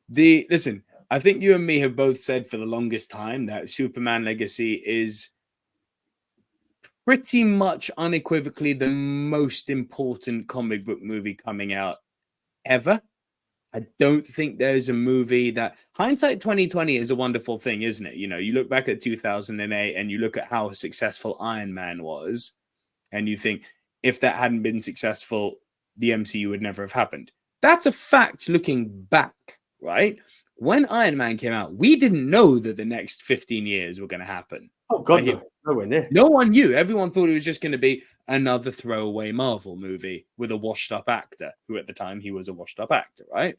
Listen, I think you and me have both said for the longest time that Superman Legacy is pretty much unequivocally the most important comic book movie coming out ever. I don't think there's a movie that hindsight 2020 is a wonderful thing, isn't it? You know, you look back at 2008 and you look at how successful Iron Man was, and you think if that hadn't been successful, the MCU would never have happened. That's a fact looking back, right? When Iron Man came out, we didn't know that the next 15 years were going to happen. Oh, God, no. Nowhere near. No one knew. Everyone thought it was just going to be another throwaway Marvel movie with a washed-up actor, who at the time he was a washed-up actor, right?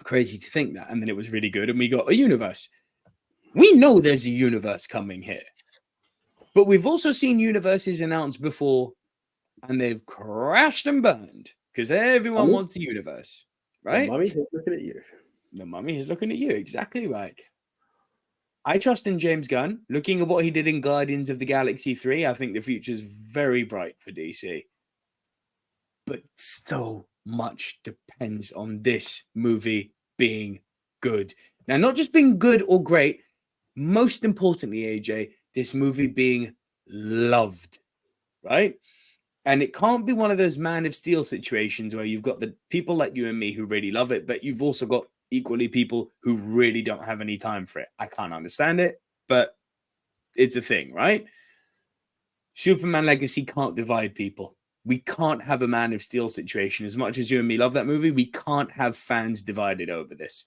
Crazy to think that. And then it was really good, and we got a universe. We know there's a universe coming here. But we've also seen universes announced before, and they've crashed and burned because everyone wants a universe, right? The mummy is looking at you. The mummy is looking at you. Exactly right. I trust in James Gunn. Looking at what he did in Guardians of the Galaxy 3, I think the future's very bright for DC. But so much depends on this movie being good. Now, not just being good or great, most importantly, AJ, this movie being loved, right? And it can't be one of those Man of Steel situations where you've got the people like you and me who really love it, but you've also got equally people who really don't have any time for it. I can't understand it, but it's a thing, right? Superman Legacy can't divide people. We can't have a Man of Steel situation. As much as you and me love that movie, we can't have fans divided over this.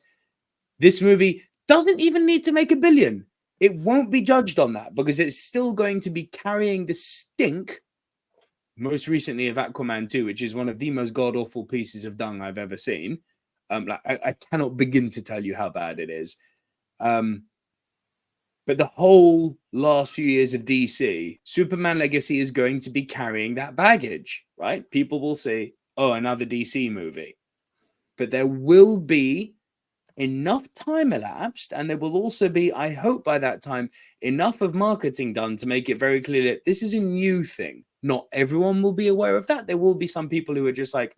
This movie doesn't even need to make $1 billion. It won't be judged on that because it's still going to be carrying the stink, most recently, of Aquaman 2, which is one of the most god-awful pieces of dung I've ever seen. I cannot begin to tell you how bad it is. But the whole last few years of DC, Superman Legacy is going to be carrying that baggage, right? People will say, oh, another DC movie. But there will be enough time elapsed, and there will also be, I hope by that time, enough of marketing done to make it very clear that this is a new thing. Not everyone will be aware of that. There will be some people who are just like,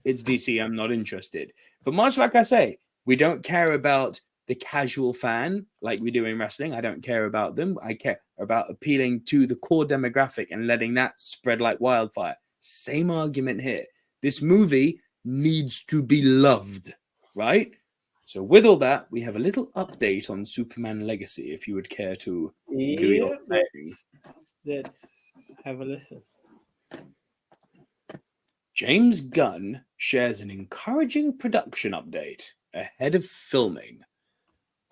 it's DC, I'm not interested. But much like I say, we don't care about the casual fan like we do in wrestling. I don't care about them. I care about appealing to the core demographic and letting that spread like wildfire. Same argument here. This movie needs to be loved, right? So with all that, we have a little update on Superman Legacy, if you would care to do your thing. Let's have a listen. James Gunn shares an encouraging production update ahead of filming.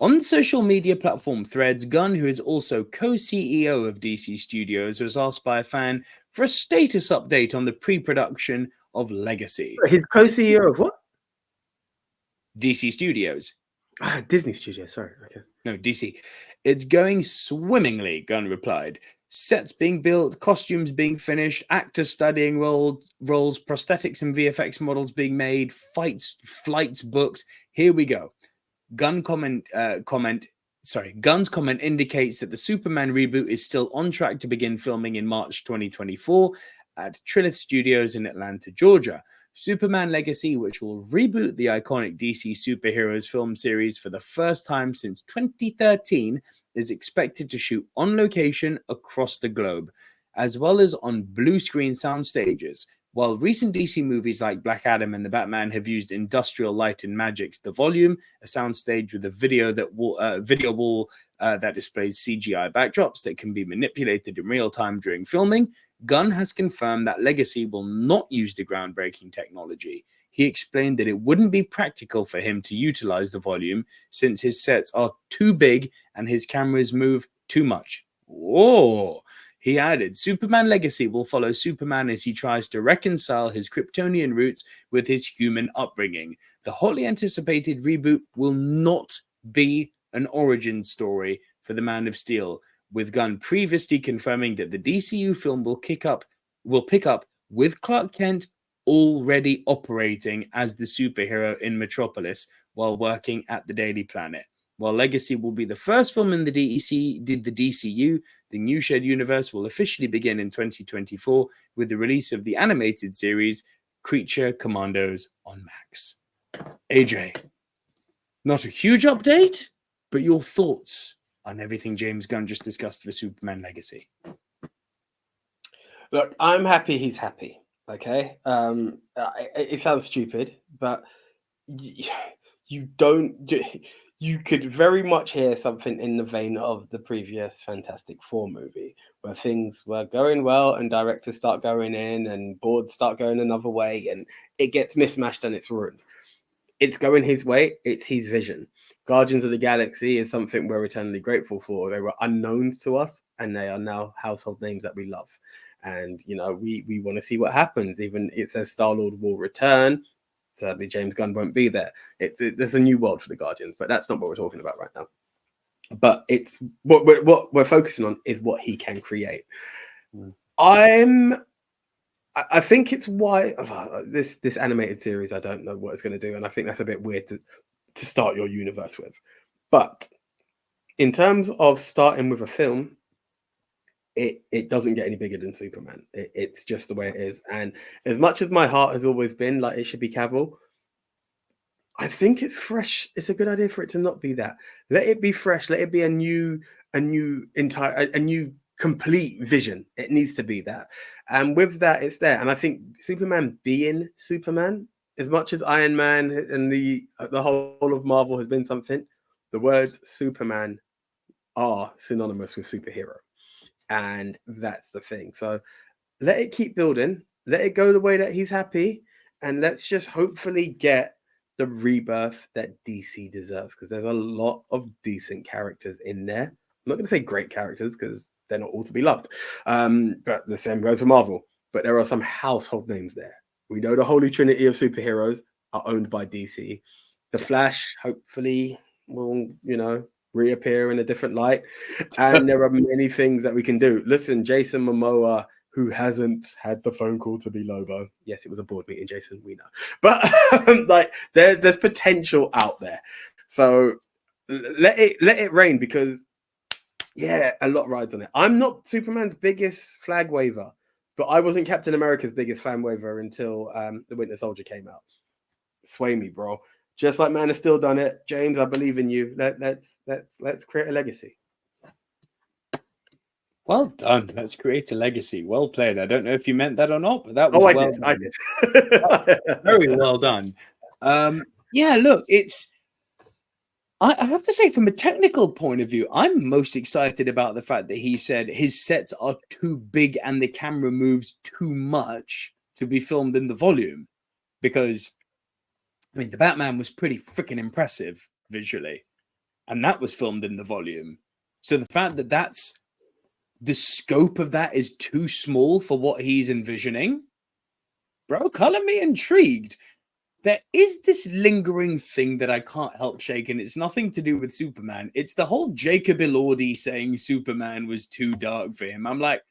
On social media platform Threads, Gunn, who is also co-CEO of DC Studios, was asked by a fan for a status update on the pre-production of Legacy. He's co-CEO of what? DC Studios. Disney Studios, sorry. Okay. No, DC. It's going swimmingly, Gunn replied. Sets being built, costumes being finished, actors studying roles, prosthetics and VFX models being made, flights booked. Here we go. Gunn's comment indicates that the Superman reboot is still on track to begin filming in March 2024 at Trilith Studios in Atlanta, Georgia. Superman Legacy, which will reboot the iconic DC superheroes film series for the first time since 2013, is expected to shoot on location across the globe, as well as on blue screen sound stages. While recent DC movies like Black Adam and The Batman have used Industrial Light and Magic's The Volume, a soundstage with a video wall that displays CGI backdrops that can be manipulated in real time during filming, Gunn has confirmed that Legacy will not use the groundbreaking technology. He explained that it wouldn't be practical for him to utilize the volume since his sets are too big and his cameras move too much. Whoa! He added, Superman Legacy will follow Superman as he tries to reconcile his Kryptonian roots with his human upbringing. The hotly anticipated reboot will not be an origin story for the Man of Steel, with Gunn previously confirming that the DCU film will pick up with Clark Kent already operating as the superhero in Metropolis while working at the Daily Planet. While Legacy will be the first film in the DCU, the new shared universe will officially begin in 2024 with the release of the animated series Creature Commandos on Max. AJ, not a huge update, but your thoughts on everything James Gunn just discussed for Superman Legacy. Look, I'm happy he's happy. Okay. It sounds stupid, but you don't. You could very much hear something in the vein of the previous Fantastic Four movie, where things were going well and directors start going in and boards start going another way, and it gets mismatched and it's ruined. It's going his way. It's his vision. Guardians of the Galaxy is something we're eternally grateful for. They were unknowns to us, and they are now household names that we love. And we want to see what happens. Even it says Star-Lord will return. Sadly, James Gunn won't be there. There's a new world for the Guardians, but that's not what we're talking about right now. But it's what we're focusing on is what he can create. I think it's why this animated series, I don't know what it's going to do, and I think that's a bit weird to start your universe with. But in terms of starting with a film, it doesn't get any bigger than Superman. It's just the way it is. And as much as my heart has always been like it should be Cavill, I think it's fresh. It's a good idea for it to not be that. Let it be fresh. Let it be a new complete vision. It needs to be that. And with that, it's there. And I think Superman being Superman, as much as Iron Man and the whole of Marvel has been something, the words Superman are synonymous with superhero. And that's the thing. So let it keep building. Let it go the way that he's happy. And let's just hopefully get the rebirth that DC deserves, because there's a lot of decent characters in there. I'm not going to say great characters because they're not all to be loved. But the same goes for Marvel. But there are some household names there. We know the holy trinity of superheroes are owned by DC. The Flash, hopefully, will, reappear in a different light. And there are many things that we can do. Listen, Jason Momoa, who hasn't had the phone call to be Lobo. Yes, it was a board meeting, Jason, we know. But there's potential out there. So let it rain, because a lot rides on it. I'm not Superman's biggest flag waver, but I wasn't Captain America's biggest fan waver until The Winter Soldier came out. Sway me, bro. Just like Man has still done it. James, I believe in you. Let's create a legacy. Well done. Let's create a legacy. Well played. I don't know if you meant that or not, but that was I did. Very well done. Look, I have to say, from a technical point of view, I'm most excited about the fact that he said his sets are too big and the camera moves too much to be filmed in the volume. Because, I mean, the Batman was pretty freaking impressive visually, and that was filmed in the volume. So the fact that the scope of that is too small for what he's envisioning, bro, color me intrigued. There is this lingering thing that I can't help shake, and it's nothing to do with Superman. It's the whole Jacob Elordi saying Superman was too dark for him. I'm like,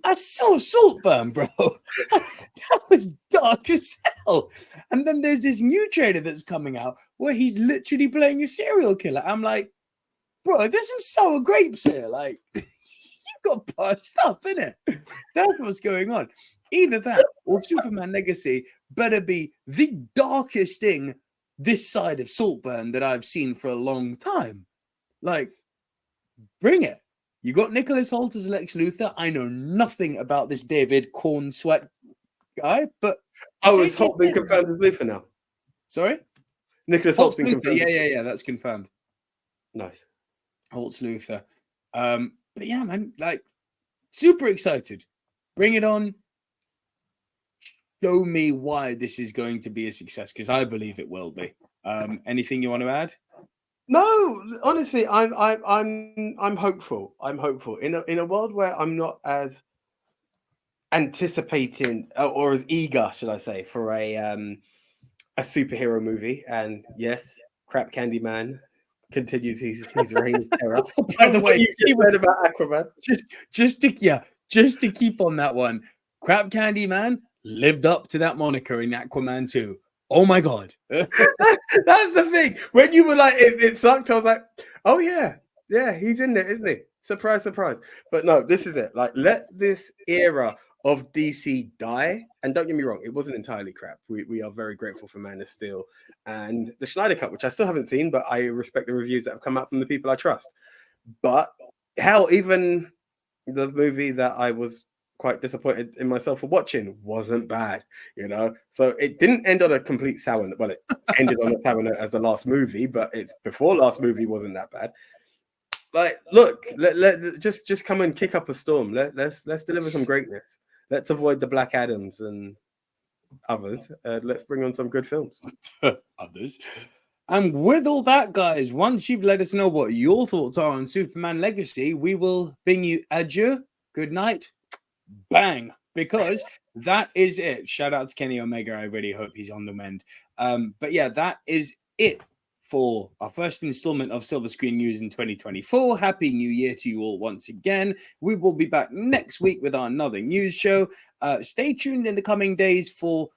I saw Saltburn, bro. That was dark as hell. And then there's this new trailer that's coming out where he's literally playing a serial killer. I'm like, bro, there's some sour grapes here. Like, got bad stuff in it. That's what's going on. Either that or Superman Legacy better be the darkest thing this side of Saltburn that I've seen for a long time. Like, bring it. You got Nicholas Hoult as Lex Luthor. I know nothing about this David Corn Sweat guy, but is Hoult been confirmed as Luthor now? Sorry? Nicholas Holt's been confirmed. Yeah, that's confirmed. Nice. Holt's Luthor. But yeah, man, like, super excited. Bring it on. Show me why this is going to be a success, because I believe it will be. Anything you want to add? No, honestly, I'm hopeful. I'm hopeful in a world where I'm not as anticipating or as eager, should I say, for a superhero movie. And yes, Crap Candy Man continues his reign of terror. By the way, you read about Aquaman. Just to keep on that one, Crap Candy Man lived up to that moniker in Aquaman 2. Oh my god. That's the thing. When you were like, it sucked, I was like, oh yeah, he's in there, isn't he? Surprise, surprise. But no, this is it. Like, let this era of DC die. And don't get me wrong, it wasn't entirely crap. We are very grateful for Man of Steel and the Schneider Cut, which I still haven't seen, but I respect the reviews that have come out from the people I trust. But hell, even the movie that I was quite disappointed in myself for watching wasn't bad, you know. So it didn't end on a complete sour note. Well, it ended on a sour note as the last movie, but its before last movie wasn't that bad. Like, look, just come and kick up a storm. Let's deliver some greatness. Let's avoid the Black Adams and others. Let's bring on some good films. Others. And with all that, guys, once you've let us know what your thoughts are on Superman Legacy, we will bring you adieu, good night, bang, because that is it. Shout out to Kenny Omega. I really hope he's on the mend. But yeah, that is it for our first installment of Silver Screen News in 2024. Happy New Year to you all once again. We will be back next week with another news show. Stay tuned in the coming days for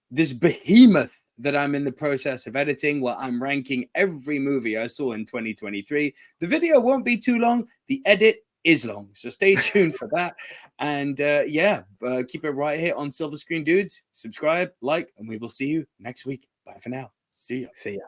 this behemoth that I'm in the process of editing, where I'm ranking every movie I saw in 2023. The video won't be too long. The edit is long, so stay tuned for that. And keep it right here on Silver Screen Dudes. Subscribe, like, and we will see you next week. Bye for now. See ya. See ya.